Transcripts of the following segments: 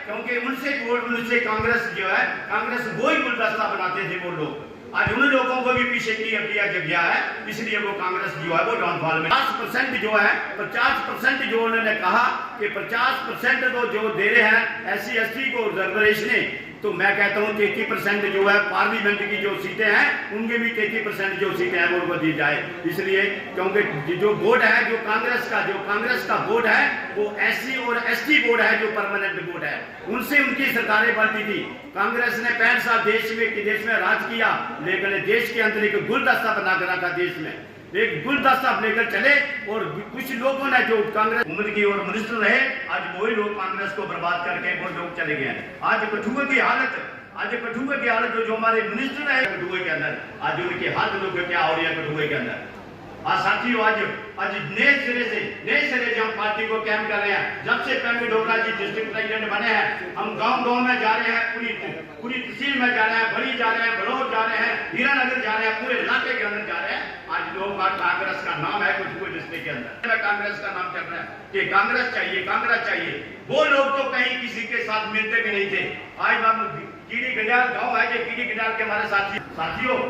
क्योंकि उनसे वोट उनसे कांग्रेस जो है, कांग्रेस वो ही गुलदस्ता बनाते थे वो लोग। आज उन लोगों को भी पीछे किया गया है, इसलिए वो कांग्रेस जो है वो डाउनफॉल में। 50% जो है, 50% जो उन्होंने कहा कि 50% तो जो दे रहे हैं SC/ST को रिजर्वेशन, तो मैं कहता हूँ 33% जो है पार्लियामेंट की जो सीटें हैं उनके भी 33% जो सीटें हैं वो उनको दी जाए। इसलिए क्योंकि जो बोर्ड है जो कांग्रेस का बोर्ड है वो SC और ST बोर्ड है जो परमानेंट बोर्ड है, उनसे उनकी सरकारें बनती थी। कांग्रेस ने 65 साल देश में राज किया, लेकिन देश के अंदर एक गुलदस्ता बना कर रखा, देश में एक गुलदस्ता लेकर चले। और कुछ लोगों ने जो कांग्रेस उम्र की और मिनिस्टर रहे, आज वही लोग कांग्रेस को बर्बाद करके वो लोग चले गए। आज कठुआ की हालत जो हमारे मिनिस्टर है कठुए के अंदर, आज उनके हाथ लोग क्या हो रही है कठुए के अंदर। आज साथियों आज नए सिरे से हम पार्टी को कैम कर रहे हैं। जब से पेंगू डोगरा जी डिस्ट्रिक्ट प्रेसिडेंट बने हैं, हम गांव में जा रहे हैं, पूरी तहसील में जा रहे हैं, भरी जा रहे हैं, बलौर जा रहे हैं, हीरानगर जा रहे हैं, पूरे इलाके के अंदर जा रहे हैं। आज लोग कांग्रेस का नाम है कुछ डिस्ट्रिक्ट के अंदर, कांग्रेस का नाम चल रहा है कि कांग्रेस चाहिए। वो लोग तो कहीं किसी के साथ मिलते भी नहीं थे। आज हम कीड़ी गंडाल गाँव है, कीड़ी गंडाल के हमारे साथियों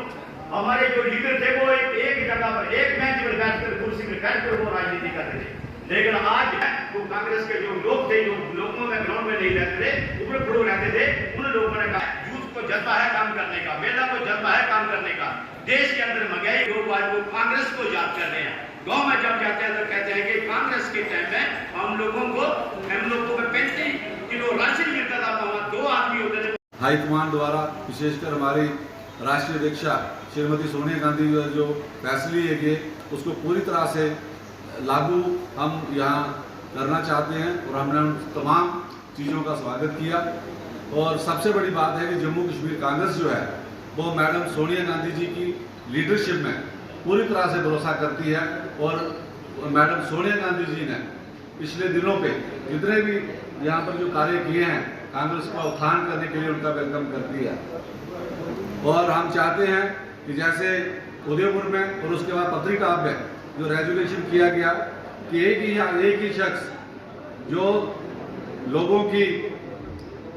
हमारे जो लीडर थे वो एक जगह पर एक बेंच पर बैठकर कुर्सी पर बैठकर वो राजनीति करते थे। लेकिन आज वो कांग्रेस के जो लोग थे, जो लोगों में ग्राउंड में नहीं रहते थे, ऊपर खड़े रहते थे, उन लोगों ने कहा यूथ को जज्बा है काम करने का, महिला को जज्बा है काम करने का। देश के अंदर महंगाई लोग आज वो कांग्रेस को याद कर रहे हैं। गाँव में जब जाते हैं तो कहते हैं कि कांग्रेस के टाइम में हम लोगों को 35 किलो राशन मिलता था, वहाँ 2 आदमी होते थे। हाईकमान द्वारा विशेषकर हमारी राष्ट्रीय अध्यक्षा श्रीमती सोनिया गांधी जो फैसले है कि उसको पूरी तरह से लागू हम यहाँ करना चाहते हैं, और हमने उन तमाम चीज़ों का स्वागत किया। और सबसे बड़ी बात है कि जम्मू कश्मीर कांग्रेस जो है वो मैडम सोनिया गांधी जी की लीडरशिप में पूरी तरह से भरोसा करती है। और मैडम सोनिया गांधी जी ने पिछले दिनों पे जितने भी यहाँ पर जो कार्य किए हैं, कांग्रेस का उत्थान करने के लिए उनका वेलकम करती है। और हम चाहते हैं कि जैसे उदयपुर में और उसके बाद पत्रिकाब में जो रेजुलेशन किया गया कि एक ही शख्स जो लोगों की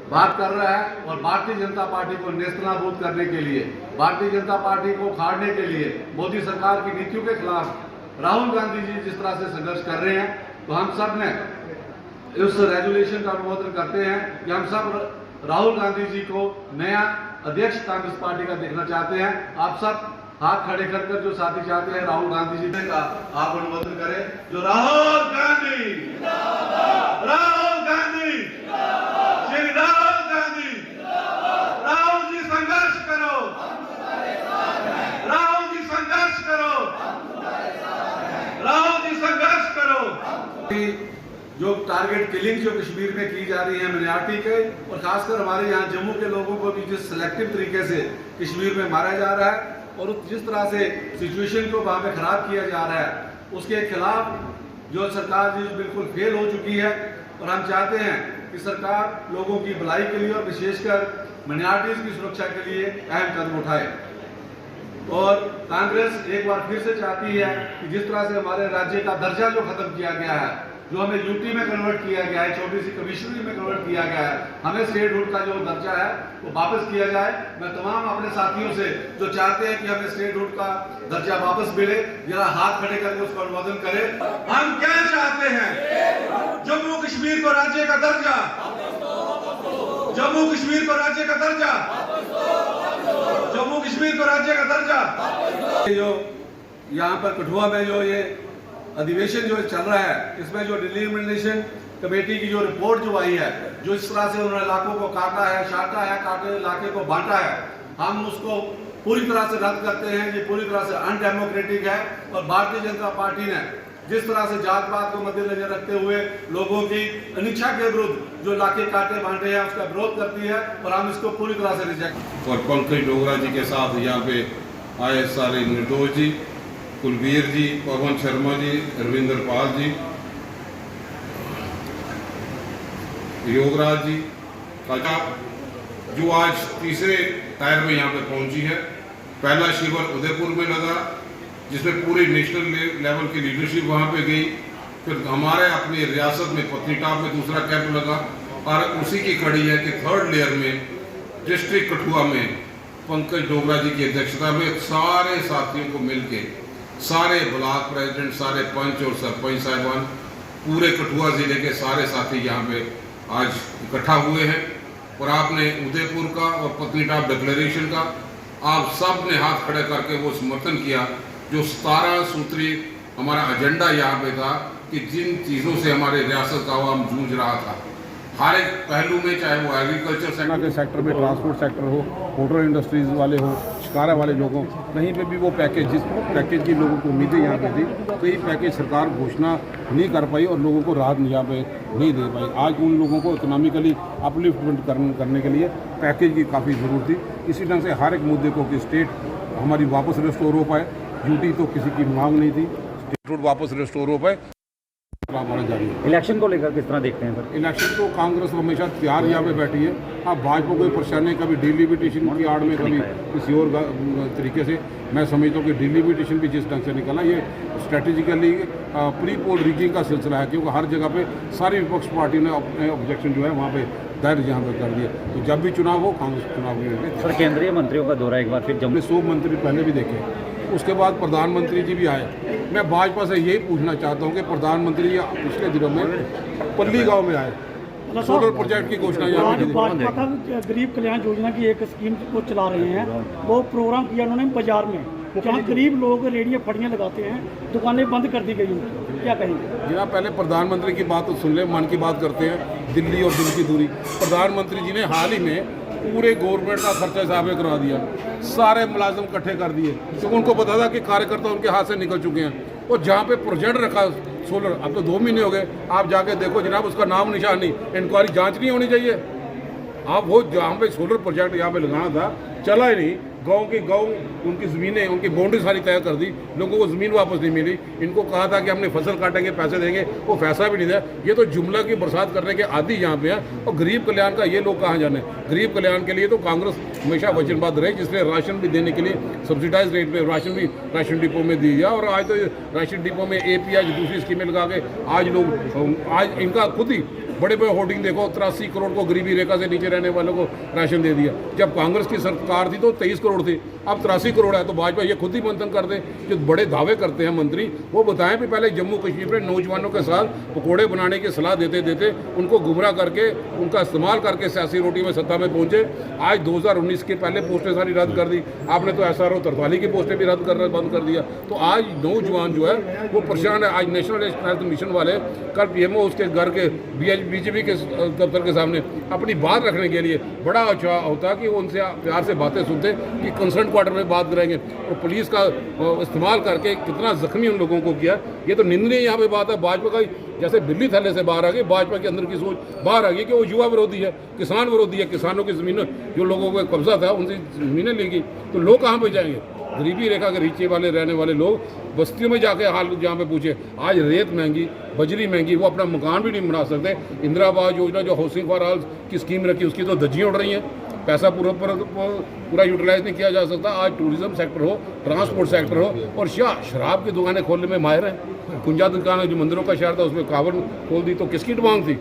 बात कर रहा है और भारतीय जनता पार्टी को नेस्तनाबूद करने के लिए, भारतीय जनता पार्टी को उखाड़ने के लिए, मोदी सरकार की नीतियों के खिलाफ राहुल गांधी जी जिस तरह से संघर्ष कर रहे हैं, तो हम सब ने उस रेजुलेशन का अनुमोदन करते हैं कि हम सब राहुल गांधी जी को नया अध्यक्ष कांग्रेस पार्टी का देखना चाहते हैं। आप सब हाथ खड़े कर जो साथी चाहते हैं राहुल गांधी जी का आप अनुमोदन करें। जो राहुल गांधी श्री राहुल गांधी, राहुल जी संघर्ष करो, राहुल जी संघर्ष करो, राहुल जी संघर्ष करो। जो टारगेट किलिंग जो कश्मीर में की जा रही है मिnority के, और खासकर हमारे यहाँ जम्मू के लोगों को भी जिस सिलेक्टिव तरीके से कश्मीर में मारा जा रहा है और जिस तरह से सिचुएशन को वहाँ पे खराब किया जा रहा है, उसके खिलाफ जो सरकार जी बिल्कुल फेल हो चुकी है। और हम चाहते हैं कि सरकार लोगों की भलाई के लिए और विशेषकर मिनॉरिटीज की सुरक्षा के लिए अहम कदम उठाए। और कांग्रेस एक बार फिर से चाहती है कि जिस तरह से हमारे राज्य का दर्जा जो खत्म किया गया है, जो हमें यूटी में कन्वर्ट किया गया है, छोटी सी कमिश्नरी में कन्वर्ट किया गया है, हमें स्टेटहुड का जो दर्जा है वो वापस किया जाए। मैं तमाम अपने साथियों से जो चाहते हैं कि हमें स्टेटहुड का दर्जा वापस मिले, जरा हाथ खड़े करके उसको अनुमोदन करें। हम क्या चाहते हैं? जम्मू कश्मीर को राज्य का दर्जा, जम्मू कश्मीर को राज्य का दर्जा, जम्मू कश्मीर को राज्य का दर्जा। जो यहाँ पर कठुआ में जो ये अधिवेशन जो चल रहा है, इसमें जो डिलिमिनेशन कमेटी की जो रिपोर्ट जो आई है, जो इस तरह से उन्होंने इलाकों को काटा है, छाटा है, काटे इलाके को बांटा है, हम उसको पूरी तरह से रद्द करते हैं। ये पूरी तरह से अनडेमोक्रेटिक है। और भारतीय जनता पार्टी ने जिस तरह से जात पात को मद्देनजर रखते हुए लोगों की अनिच्छा के विरुद्ध जो इलाके काटे बांटे हैं उसका विरोध करती है, और हम इसको पूरी तरह से रिजेक्ट। और पंकज डोगरा जी के साथ यहाँ पे आए सारे निर्दोष जी, कुलबीर जी, पवन शर्मा जी, रविंदर पाल जी, योगराज जी, काका, जो आज तीसरे टायर में यहाँ पे पहुंची है। पहला शिविर उदयपुर में लगा, जिसमें पूरी नेशनल लेवल की लीडरशिप वहाँ पे गई। फिर हमारे अपनी रियासत में पत्नीटॉप में दूसरा कैंप लगा, और उसी की कड़ी है कि थर्ड लेयर में डिस्ट्रिक्ट कठुआ में पंकज डोगरा जी की अध्यक्षता में सारे साथियों को मिलके सारे ब्लॉक प्रेसिडेंट, सारे पंच और सरपंच साहिबान, पूरे कठुआ जिले के सारे साथी यहाँ पे आज इकट्ठा हुए हैं। और आपने उदयपुर का और पत्नीटॉप डिक्लेरेशन का आप सब ने हाथ खड़े करके वो समर्थन किया, जो 17 सूत्री हमारा एजेंडा यहाँ पे था कि जिन चीज़ों से हमारे रियासत का आवाम जूझ रहा था हर एक पहलू में, चाहे वो एग्रीकल्चर सेक्टर के सेक्टर में, ट्रांसपोर्ट सेक्टर हो, मोटर इंडस्ट्रीज़ वाले हो, शिकारा वाले लोगों, कहीं पे भी वो पैकेज, जिस पैकेज की लोगों को उम्मीदें यहाँ पे थी, तो ये पैकेज सरकार घोषणा नहीं कर पाई और लोगों को राहत यहाँ पे नहीं दे पाई। आज उन लोगों को इकोनॉमिकली अपलिफ्टमेंट करने के लिए पैकेज की काफ़ी ज़रूरत थी। इसी ढंग से हर एक मुद्दे को कि स्टेट हमारी वापस रिस्टोर हो पाए, ड्यूटी तो किसी की मांग नहीं थी, स्टेट रोड वापस रिस्टोर हो पाए, हमारा जारी है। इलेक्शन को लेकर किस तरह देखते हैं सर? इलेक्शन तो कांग्रेस हमेशा तैयार यहाँ पे बैठी है। हाँ, भाजपा कोई परेशानी, कभी डिलिमिटेशन की आड़ में, कभी किसी और तरीके से। मैं समझता हूँ कि डिलिमिटेशन भी जिस ढंग से निकला, ये स्ट्रेटेजिकली प्री पोल रिगिंग का सिलसिला है, क्योंकि हर जगह पे सारी विपक्ष पार्टी ने अपने ऑब्जेक्शन जो है वहाँ पे दायर यहाँ पे कर दिया। तो जब भी चुनाव हो, कांग्रेस चुनाव भी होंगे। सर, केंद्रीय मंत्रियों का दौरा एक बार फिर हमने 100 मंत्री पहले भी देखे, उसके बाद प्रधानमंत्री जी भी आए। मैं भाजपा से यही पूछना चाहता हूँ कि प्रधानमंत्री जी पिछले दिनों में पल्ली गांव में आए, सोलर प्रोजेक्ट की घोषणा यहाँ पे भाजपा का गरीब कल्याण योजना की एक स्कीम को चला रहे हैं, वो प्रोग्राम किया उन्होंने बाजार में, जहाँ गरीब लोग रेडियाँ फड़ियाँ लगाते हैं, दुकानें बंद कर दी गई। क्या कहेंगे जनाब? पहले प्रधानमंत्री की बात तो सुन ले, मन की बात करते हैं, दिल्ली और दिल की दूरी। प्रधानमंत्री जी ने हाल ही में पूरे गवर्नमेंट का खर्चा साहब करवा दिया, सारे मुलाजिम इकट्ठे कर दिए, क्योंकि उनको पता था कि कार्यकर्ता उनके हाथ से निकल चुके हैं। और जहाँ पे प्रोजेक्ट रखा सोलर, अब तो 2 महीने हो गए, आप जाके देखो जनाब, उसका नाम निशान नहीं, इंक्वायरी जांच नहीं होनी चाहिए। आप वो जहाँ पे सोलर प्रोजेक्ट यहाँ पे लगाना था, चला ही नहीं। गांव उनकी ज़मीनें, उनकी बाउंड्री सारी तय कर दी, लोगों को ज़मीन वापस नहीं मिली। इनको कहा था कि हमने फसल काटेंगे, पैसे देंगे, वो पैसा भी नहीं दिया। ये तो जुमला की बरसात करने के आदि यहाँ पे हैं। और गरीब कल्याण का ये लोग कहाँ जाने? गरीब कल्याण के लिए तो कांग्रेस हमेशा वचनबद्ध रही, जिसने राशन भी देने के लिए सब्सिडाइज रेट पे राशन भी राशन डिपो में दी गया। और आज तो राशन डिपो में API दूसरी स्कीमें लगा के आज लोग, आज इनका खुद ही बड़े बड़े होर्डिंग देखो, 83 करोड़ को गरीबी रेखा से नीचे रहने वालों को राशन दे दिया। जब कांग्रेस की सरकार थी तो 23 करोड़ थी, अब 83 करोड़ है। तो भाजपा ये खुद ही मंथन कर दे। जो बड़े दावे करते हैं मंत्री, वो बताएं भी पहले जम्मू कश्मीर में नौजवानों के साथ पकौड़े बनाने की सलाह देते देते उनको गुमराह करके, उनका इस्तेमाल करके सियासी रोटी में सत्ता में पहुंचे। आज 2019 के पहले पोस्टें सारी रद्द कर दी आपने, तो SRO तरताली की पोस्टें भी रद्द कर बंद कर दिया। तो आज नौजवान जो है वो परेशान है। आज नेशनल हेल्थ मिशन वाले कल PMO उसके घर के BJP के दफ्तर के सामने अपनी बात रखने के लिए बड़ा अच्छा होता कि वो उनसे प्यार से बातें सुनते कि कंसर्न क्वार्टर में बात करेंगे। तो पुलिस का इस्तेमाल करके कितना जख्मी उन लोगों को किया, ये तो निंदनीय यहाँ पे बात है। भाजपा का जैसे बिल्ली थैले से बाहर आ गई, भाजपा के अंदर की सोच बाहर आ गई कि वो युवा विरोधी है, किसान विरोधी है। किसानों की ज़मीनें जो लोगों को कब्जा था, उनसे ज़मीनें ली गई, तो लोग कहाँ पे जाएंगे? गरीबी रेखा के नीचे वाले रहने वाले लोग बस्तियों में जाके हाल जहाँ पे पूछे, आज रेत महंगी, बजरी महंगी, वो अपना मकान भी नहीं बना सकते। इंदिरा आवास योजना जो हाउसिंग फॉर ऑल की स्कीम रखी, उसकी तो धज्जियाँ उड़ रही हैं, पैसा पूरा यूटिलाइज नहीं किया जा सकता। आज टूरिज्म सेक्टर हो, ट्रांसपोर्ट सेक्टर हो, और शराब की दुकानें खोलने में माहिर हैं। कुंजा दुकान जो मंदिरों का शहर था, उसमें कावड़ खोल दी, तो किसकी डिमांड थी?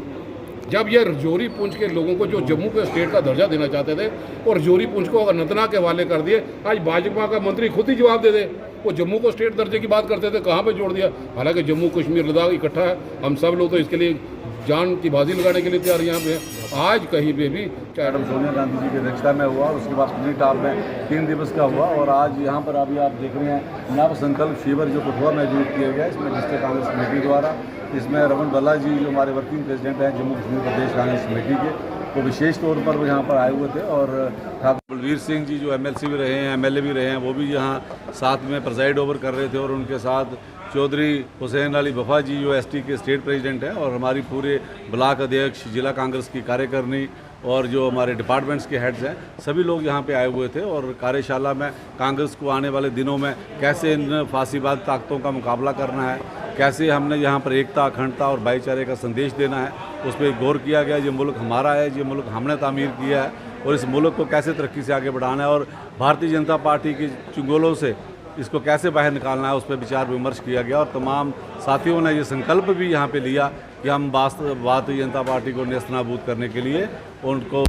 जब ये रजौरी पूंछ के लोगों को जो जम्मू के स्टेट का दर्जा देना चाहते थे और रजौरी पूंछ को अनंतनाग के हवाले कर दिए, आज भाजपा का मंत्री खुद ही जवाब दे दे। वो जम्मू को स्टेट दर्जे की बात करते थे, कहाँ पे जोड़ दिया? हालांकि जम्मू कश्मीर लद्दाख इकट्ठा है, हम सब लोग तो इसके लिए जान की बाजी लगाने के लिए तैयार यहाँ पे है। आज कहीं पे भी मैडम सोनिया गांधी जी की अध्यक्षता में हुआ, उसके बाद पत्नीटॉप में 3 दिवस का हुआ, और आज यहाँ पर अभी आप देख रहे हैं नव संकल्प शिविर जो कठुआ में आयोजित किया गया। इसमें डिस्ट्रिक्ट कांग्रेस कमेटी द्वारा, इसमें रमन बल्ला जी जो हमारे वर्किंग प्रेसिडेंट हैं जम्मू कश्मीर प्रदेश कांग्रेस कमेटी के, वो विशेष तौर पर वो यहाँ पर आए हुए थे। और ठाकुर बलवीर सिंह जी जो MLC भी रहे हैं, MLA भी रहे हैं, वो भी यहाँ साथ में प्रेसाइड ओवर कर रहे थे। और उनके साथ चौधरी हुसैन अली बफा जी जो ST के स्टेट प्रेसिडेंट हैं, और हमारी पूरे ब्लॉक अध्यक्ष, जिला कांग्रेस की कार्यकारिणी, और जो हमारे डिपार्टमेंट्स के हेड्स हैं, सभी लोग यहाँ पे आए हुए थे। और कार्यशाला में कांग्रेस को आने वाले दिनों में कैसे इन फासीबाज ताकतों का मुकाबला करना है, कैसे हमने यहाँ पर एकता, अखंडता और भाईचारे का संदेश देना है, उस पर गौर किया गया। ये मुल्क हमारा है, ये मुल्क हमने तामीर किया है, और इस मुल्क को कैसे तरक्की से आगे बढ़ाना है, और भारतीय जनता पार्टी की चुंगलों से इसको कैसे बाहर निकालना है, उस पर विचार विमर्श किया गया। और तमाम साथियों ने ये संकल्प भी यहाँ पे लिया कि हम भारतीय जनता पार्टी को नेस्तनाबूद करने के लिए उनको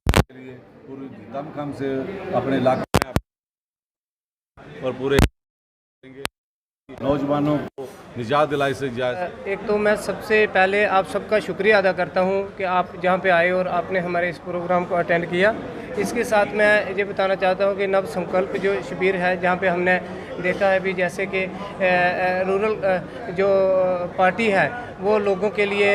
पूरी दमखम से अपने इलाके में और पूरे नौजवानों को निजात दिलाई से जाए। एक तो मैं सबसे पहले आप सबका शुक्रिया अदा करता हूं कि आप जहां पे आए और आपने हमारे इस प्रोग्राम को अटेंड किया। इसके साथ मैं ये बताना चाहता हूं कि नव संकल्प जो शिविर है, जहां पे हमने देखा है भी जैसे कि रूरल जो पार्टी है वो लोगों के लिए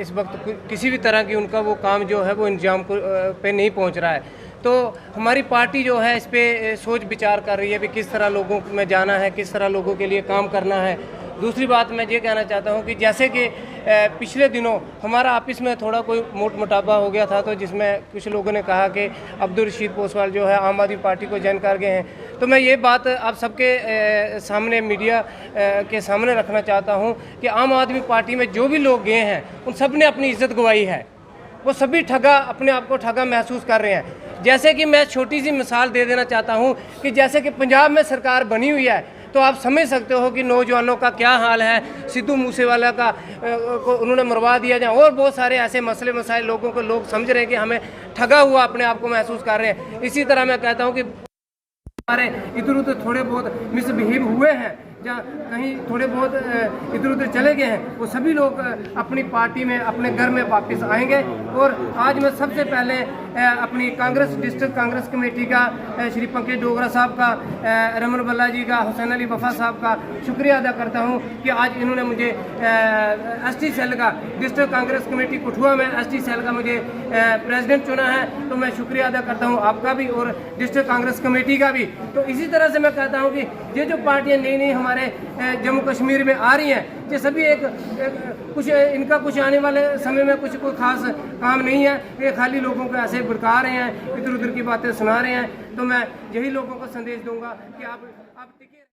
इस वक्त किसी भी तरह की उनका वो काम जो है वो इंजाम पे नहीं पहुँच रहा है। तो हमारी पार्टी जो है इस पे सोच विचार कर रही है भी किस तरह लोगों में जाना है, किस तरह लोगों के लिए काम करना है। दूसरी बात मैं ये कहना चाहता हूँ कि जैसे कि पिछले दिनों हमारा आपस में थोड़ा कोई मोट मुटाबा हो गया था, तो जिसमें कुछ लोगों ने कहा कि अब्दुल रशीद पोसवाल जो है आम आदमी पार्टी को ज्वाइन कर गए हैं। तो मैं ये बात आप सबके सामने मीडिया के सामने रखना चाहता हूँ कि आम आदमी पार्टी में जो भी लोग गए हैं उन सब ने अपनी इज्जत गंवाई है। वो सभी ठगा, अपने आप को ठगा महसूस कर रहे हैं। जैसे कि मैं छोटी सी मिसाल दे देना चाहता हूँ कि जैसे कि पंजाब में सरकार बनी हुई है, तो आप समझ सकते हो कि नौजवानों का क्या हाल है। सिद्धू मूसेवाला का को उन्होंने मरवा दिया जाए, और बहुत सारे ऐसे मसले मसाइल लोगों को लोग समझ रहे हैं कि हमें ठगा हुआ अपने आप को महसूस कर रहे हैं। इसी तरह मैं कहता हूँ कि हमारे इधर उधर थोड़े बहुत मिसबिहेव हुए हैं, जहाँ कहीं थोड़े बहुत इधर उधर चले गए हैं, वो सभी लोग अपनी पार्टी में अपने घर में वापस आएंगे। और आज मैं सबसे पहले अपनी कांग्रेस डिस्ट्रिक्ट कांग्रेस कमेटी का श्री पंकज डोगरा साहब का, रमन बल्ला जी का, हुसैन अली वफा साहब का शुक्रिया अदा करता हूँ कि आज इन्होंने मुझे एसटी सेल का, डिस्ट्रिक्ट कांग्रेस कमेटी कठुआ में एसटी सेल का मुझे प्रेसिडेंट चुना है। तो मैं शुक्रिया अदा करता हूँ आपका भी और डिस्ट्रिक्ट कांग्रेस कमेटी का भी। तो इसी तरह से मैं कहता हूँ कि ये जो पार्टियाँ नई नई हमारे जम्मू कश्मीर में आ रही हैं, ये सभी एक कुछ इनका कुछ आने वाले समय में कुछ कोई खास काम नहीं है। ये खाली लोगों को ऐसे भड़का रहे हैं, इधर उधर की बातें सुना रहे हैं। तो मैं यही लोगों को संदेश दूंगा कि आप टिके